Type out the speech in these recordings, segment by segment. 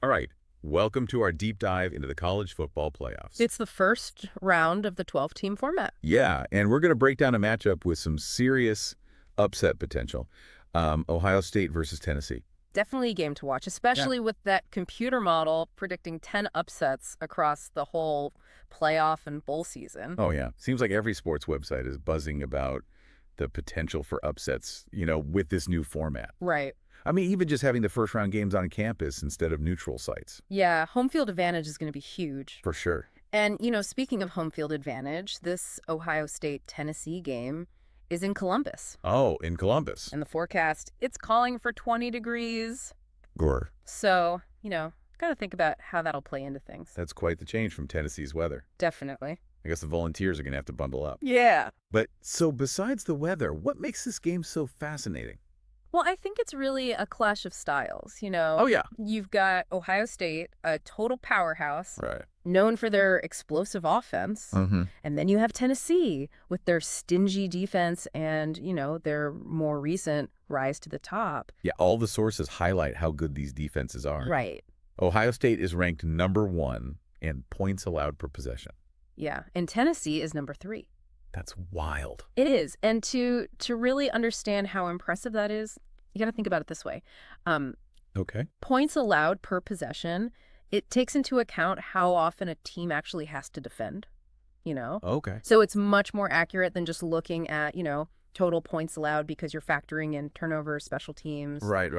All right, welcome to our deep dive into the college football playoffs. It's the first round of the 12-team format. Yeah, and we're going to break down a matchup with some serious upset potential. Ohio State versus Tennessee. Definitely a game to watch, Yeah. especially with that computer model predicting 10 upsets across the whole playoff and bowl season. Oh, yeah. Seems like every sports website is buzzing about the potential for upsets, with this new format. Right. I mean, even just having the first round games on campus instead of neutral sites. Yeah, home field advantage is going to be huge. For sure. And, speaking of home field advantage, this Ohio State-Tennessee game is in Columbus. Oh, in Columbus. And the forecast, it's calling for 20 degrees. Gore. So, got to think about how that'll play into things. That's quite the change from Tennessee's weather. Definitely. I guess the Volunteers are going to have to bundle up. Yeah. But so besides the weather, what makes this game so fascinating? Well, I think it's really a clash of styles, Oh, yeah. You've got Ohio State, a total powerhouse, Right. known for their explosive offense. Mm-hmm. And then you have Tennessee with their stingy defense and, their more recent rise to the top. Yeah, all the sources highlight how good these defenses are. Right. Ohio State is ranked #1 in points allowed per possession. Yeah. And Tennessee is number 3. That's wild. It is. And to really understand how impressive that is, you got to think about it this way. Okay. Points allowed per possession, it takes into account how often a team actually has to defend, Okay. So it's much more accurate than just looking at, total points allowed because you're factoring in turnovers, special teams. Right.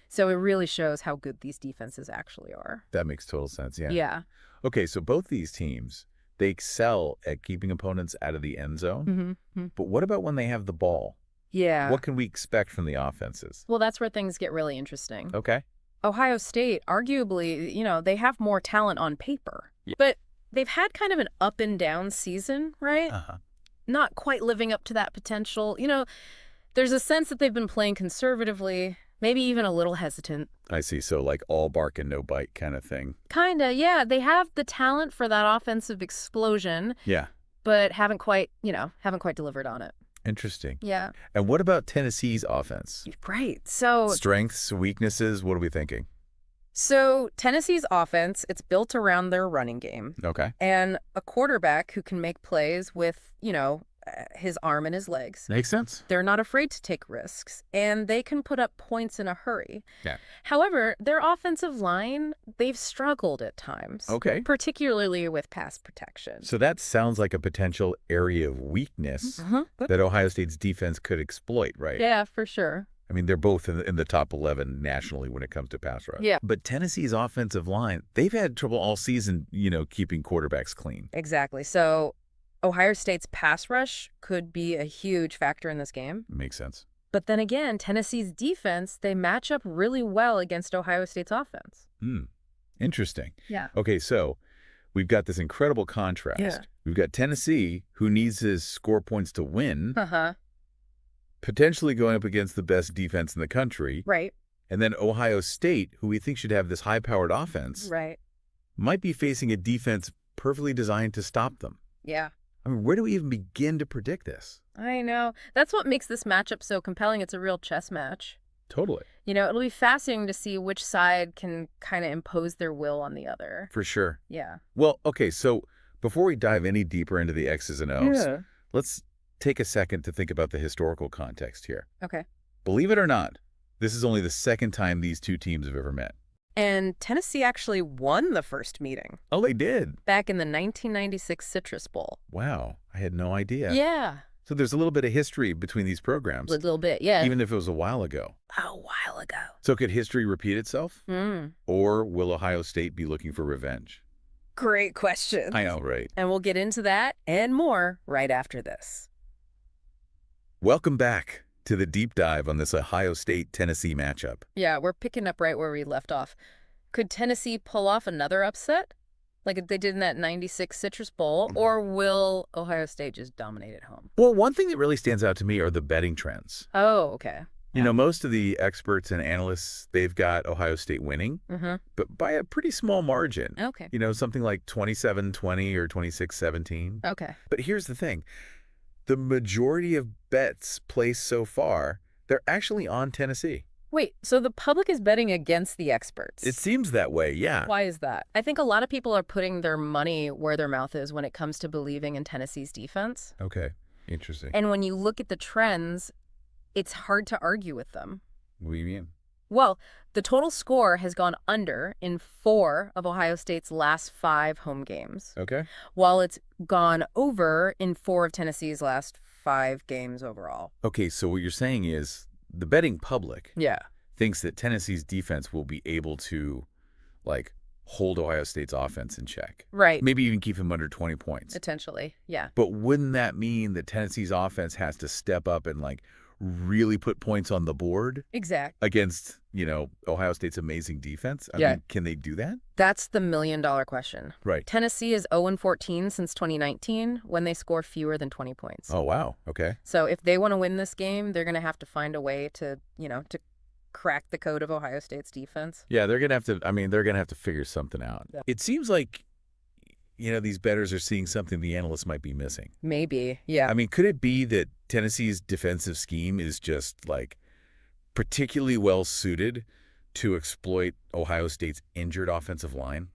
So it really shows how good these defenses actually are. That makes total sense, yeah. Yeah. Okay, so both these teams, they excel at keeping opponents out of the end zone. Mm-hmm. But what about when they have the ball? Yeah. What can we expect from the offenses? Well, that's where things get really interesting. Okay. Ohio State, arguably, they have more talent on paper. Yeah. But they've had kind of an up and down season, right? Uh-huh. Not quite living up to that potential. There's a sense that they've been playing conservatively, maybe even a little hesitant. I see. So like all bark and no bite kind of thing. Kinda, yeah. They have the talent for that offensive explosion, Yeah. but haven't quite delivered on it. Interesting. Yeah. And what about Tennessee's offense? Right. So Strengths, weaknesses, what are we thinking? Tennessee's offense, it's built around their running game Okay. and a quarterback who can make plays with, his arm and his legs. Makes sense. They're not afraid to take risks, and they can put up points in a hurry. Yeah. However, their offensive line, they've struggled at times. Okay. Particularly with pass protection. So that sounds like a potential area of weakness that Ohio State's defense could exploit, right? Yeah, for sure. I mean, they're both in the top 11 nationally when it comes to pass rush. Yeah. But Tennessee's offensive line, they've had trouble all season, keeping quarterbacks clean. Exactly. So Ohio State's pass rush could be a huge factor in this game. Makes sense. But then again, Tennessee's defense, they match up really well against Ohio State's offense. Interesting. Yeah. Okay, so we've got this incredible contrast. Yeah. We've got Tennessee, who needs to score points to win, Uh-huh. potentially going up against the best defense in the country. Right. And then Ohio State, who we think should have this high-powered offense, Right. might be facing a defense perfectly designed to stop them. Yeah. I mean, where do we even begin to predict this? I know. That's what makes this matchup so compelling. It's a real chess match. Totally. It'll be fascinating to see which side can kind of impose their will on the other. For sure. Yeah. Well, okay, so before we dive any deeper into the X's and O's, let's take a second to think about the historical context here. Okay. Believe it or not, this is only the second time these two teams have ever met. And Tennessee actually won the first meeting Oh, they did? back in the 1996 Citrus Bowl. Wow, I had no idea. Yeah. So there's a little bit of history between these programs, A little bit, yeah. even if it was a while ago. A while ago. So could history repeat itself? Mm. Or will Ohio State be looking for revenge? Great question. I know, right? And we'll get into that and more right after this. Welcome back to the deep dive on this Ohio State-Tennessee matchup. Yeah, we're picking up right where we left off. Could Tennessee pull off another upset, like they did in that 96 Citrus Bowl, or will Ohio State just dominate at home? Well, one thing that really stands out to me are the betting trends. Oh, okay. Most of the experts and analysts, they've got Ohio State winning, but by a pretty small margin. Okay. Something like 27-20 or 26-17. Okay. But here's the thing. The majority of bets placed so far, they're actually on Tennessee. Wait, so the public is betting against the experts? It seems that way, yeah. Why is that? I think a lot of people are putting their money where their mouth is when it comes to believing in Tennessee's defense. Okay, interesting. And when you look at the trends, it's hard to argue with them. What do you mean? Well, the total score has gone under in 4 of Ohio State's last 5 home games, Okay. while it's gone over in 4 of Tennessee's last 5 games overall. Okay, so what you're saying is the betting public Yeah. thinks that Tennessee's defense will be able to, like, hold Ohio State's offense in check. Right. Maybe even keep him under 20 points. Potentially, yeah. But wouldn't that mean that Tennessee's offense has to step up and, like, really put points on the board Exact. against, Ohio State's amazing defense? I mean, can they do that? That's the million-dollar question. Right. Tennessee is 0-14 since 2019 when they score fewer than 20 points. Oh, wow. Okay. So if they want to win this game, they're going to have to find a way to, to crack the code of Ohio State's defense. Yeah, they're going to have to, they're going to have to figure something out. Yeah. It seems like, these bettors are seeing something the analysts might be missing. Maybe, yeah. I mean, could it be that Tennessee's defensive scheme is just, like, particularly well suited to exploit Ohio State's injured offensive line?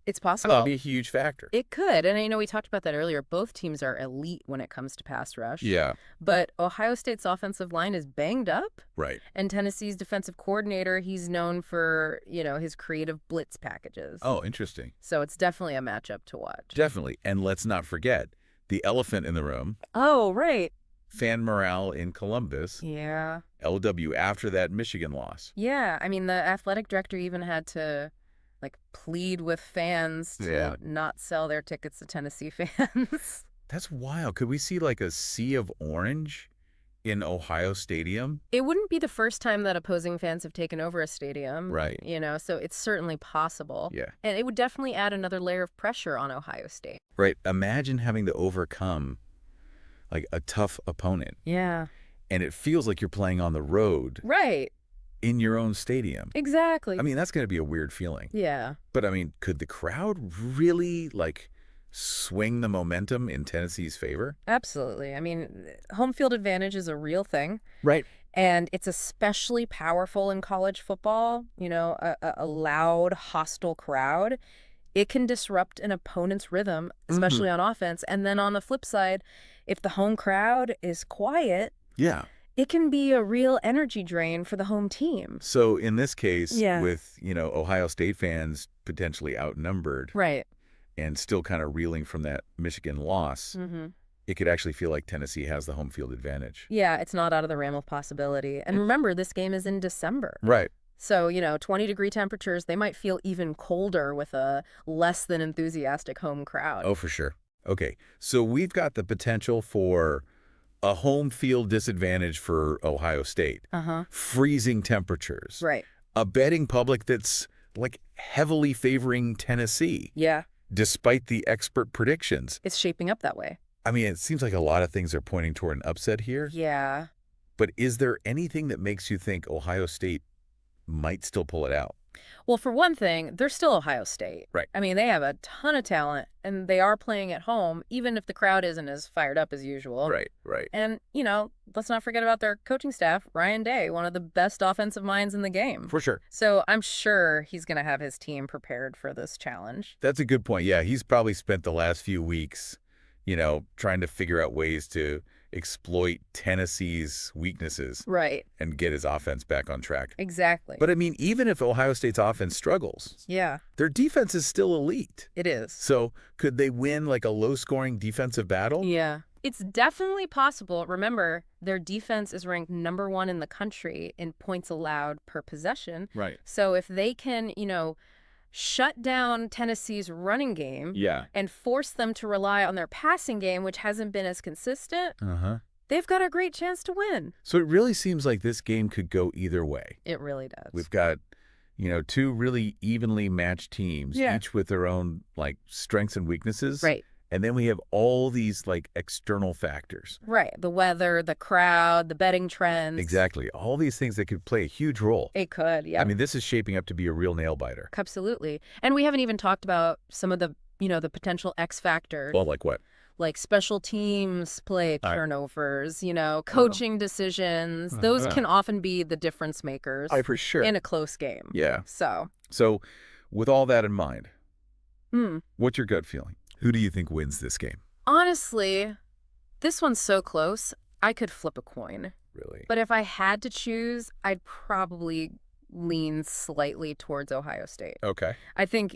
It's possible. That'd be a huge factor. It could. And we talked about that earlier. Both teams are elite when it comes to pass rush. Yeah. But Ohio State's offensive line is banged up. Right. And Tennessee's defensive coordinator, he's known for, his creative blitz packages. Oh, interesting. So it's definitely a matchup to watch. Definitely. And let's not forget the elephant in the room. Oh, right. Fan morale in Columbus. Yeah. LW after that Michigan loss. Yeah. I mean, the athletic director even had to, plead with fans to not sell their tickets to Tennessee fans. That's wild. Could we see, like, a sea of orange in Ohio Stadium? It wouldn't be the first time that opposing fans have taken over a stadium. Right. So it's certainly possible. Yeah. And it would definitely add another layer of pressure on Ohio State. Right. Imagine having to overcome, like, a tough opponent. Yeah. And it feels like you're playing on the road. Right. In your own stadium. Exactly. I mean, that's going to be a weird feeling. Yeah. But, I mean, could the crowd really, like, swing the momentum in Tennessee's favor? Absolutely. I mean, home field advantage is a real thing. Right. And it's especially powerful in college football. A loud, hostile crowd. It can disrupt an opponent's rhythm, especially on offense. And then on the flip side, if the home crowd is quiet, yeah, it can be a real energy drain for the home team. So in this case, with, Ohio State fans potentially outnumbered. Right. And still kind of reeling from that Michigan loss, it could actually feel like Tennessee has the home field advantage. Yeah, it's not out of the realm of possibility. And remember, this game is in December. Right. So, 20-degree temperatures, they might feel even colder with a less than enthusiastic home crowd. Oh, for sure. Okay, so we've got the potential for a home field disadvantage for Ohio State. Freezing temperatures. Right. A betting public that's, like, heavily favoring Tennessee. Yeah. Despite the expert predictions. It's shaping up that way. I mean, it seems like a lot of things are pointing toward an upset here. Yeah. But is there anything that makes you think Ohio State might still pull it out? Well, for one thing, they're still Ohio State. Right. I mean, they have a ton of talent, and they are playing at home, even if the crowd isn't as fired up as usual. Right, right. And, let's not forget about their coaching staff, Ryan Day, one of the best offensive minds in the game. For sure. So I'm sure he's going to have his team prepared for this challenge. That's a good point. Yeah, he's probably spent the last few weeks, trying to figure out ways to exploit Tennessee's weaknesses. Right. And get his offense back on track. Exactly. But, I mean, even if Ohio State's offense struggles, their defense is still elite. It is. So could they win, like, a low-scoring defensive battle? Yeah. It's definitely possible. Remember, their defense is ranked #1 in the country in points allowed per possession. Right. So if they can, shut down Tennessee's running game and force them to rely on their passing game, which hasn't been as consistent, they've got a great chance to win. So it really seems like this game could go either way. It really does. We've got, two really evenly matched teams, each with their own, like, strengths and weaknesses. Right. And then we have all these, like, external factors. Right. The weather, the crowd, the betting trends. Exactly. All these things that could play a huge role. It could, yeah. I mean, this is shaping up to be a real nail-biter. Absolutely. And we haven't even talked about some of the, the potential X factors. Well, like what? like special teams play All right. turnovers, coaching decisions. Those can often be the difference makers For sure. in a close game. Yeah. So, So, with all that in mind, hmm. what's your gut feeling? Who do you think wins this game? Honestly, this one's so close, I could flip a coin. Really? But if I had to choose, I'd probably lean slightly towards Ohio State. Okay. I think,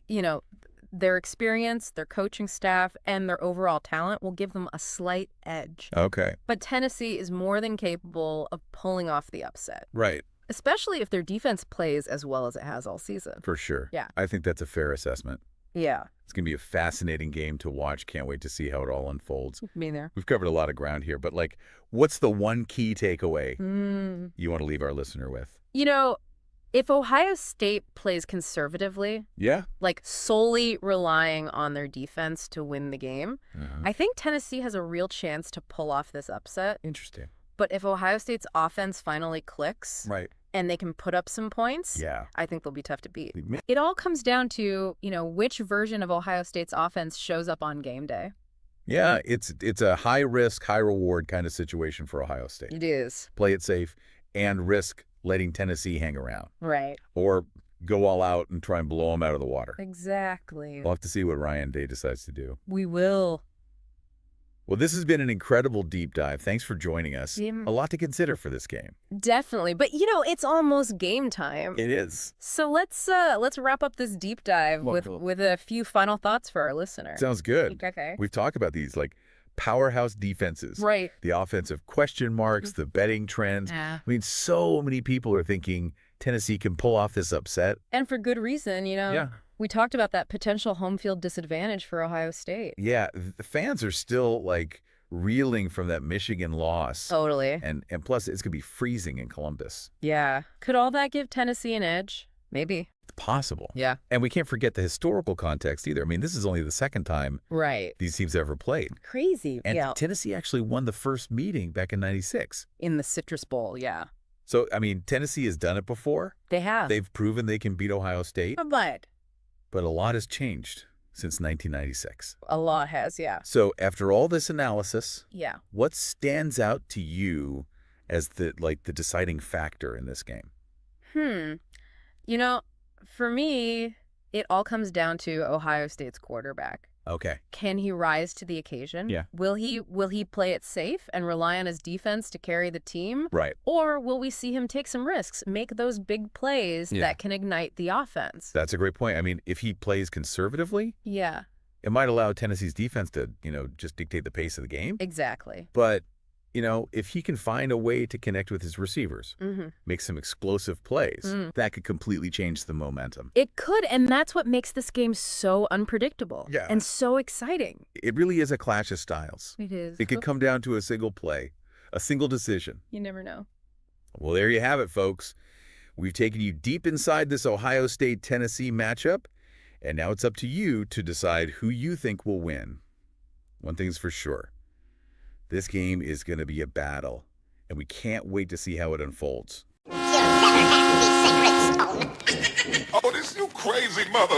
their experience, their coaching staff, and their overall talent will give them a slight edge. Okay. But Tennessee is more than capable of pulling off the upset, Right. especially if their defense plays as well as it has all season. For sure. Yeah. I think that's a fair assessment. Yeah. It's going to be a fascinating game to watch. Can't wait to see how it all unfolds. Me there. We've covered a lot of ground here, but what's the one key takeaway you want to leave our listener with? If Ohio State plays conservatively, Yeah. solely relying on their defense to win the game, Uh-huh. I think Tennessee has a real chance to pull off this upset. Interesting. But if Ohio State's offense finally clicks Right. and they can put up some points, Yeah. I think they'll be tough to beat. Ma- It all comes down to, which version of Ohio State's offense shows up on game day. Yeah, it's a high risk, high reward kind of situation for Ohio State. It is. Play it safe and risk letting Tennessee hang around Right. or go all out and try and blow them out of the water. Exactly. We'll have to see what Ryan Day decides to do. We will. Well, this has been an incredible deep dive. Thanks for joining us. Yeah. A lot to consider for this game. Definitely. But, it's almost game time. It is. So let's wrap up this deep dive with a few final thoughts for our listener. Sounds good. Okay. We've talked about these powerhouse defenses. Right. The offensive question marks, the betting trends. Yeah. I mean, so many people are thinking Tennessee can pull off this upset. And for good reason, Yeah. We talked about that potential home field disadvantage for Ohio State. Yeah, the fans are still reeling from that Michigan loss. Totally. And plus it's going to be freezing in Columbus. Yeah. Could all that give Tennessee an edge? Maybe. It's possible. Yeah. And we can't forget the historical context either. I mean, this is only the second time Right. these teams ever played. Crazy. And yeah. Tennessee actually won the first meeting back in '96. In the Citrus Bowl, yeah. So, I mean, Tennessee has done it before. They have. They've proven they can beat Ohio State. But But a lot has changed since 1996. a lot has, yeah. So after all this analysis, Yeah. what stands out to you as the deciding factor in this game? For me, it all comes down to Ohio State's quarterback. Okay. Can he rise to the occasion? Yeah. Will he play it safe and rely on his defense to carry the team? Right. Or will we see him take some risks, make those big plays that can ignite the offense? That's a great point. I mean, if he plays conservatively, Yeah, it might allow Tennessee's defense to, just dictate the pace of the game. exactly. But, if he can find a way to connect with his receivers, make some explosive plays, that could completely change the momentum. It could, and that's what makes this game so unpredictable Yeah. and so exciting. It really is a clash of styles. It is. It could come down to a single play, a single decision. You never know. Well, there you have it, folks. We've taken you deep inside this Ohio State-Tennessee matchup, and now it's up to you to decide who you think will win. One thing's for sure. This game is going to be a battle, and we can't wait to see how it unfolds. You'll never have the sacred stone. Oh, this you crazy mother...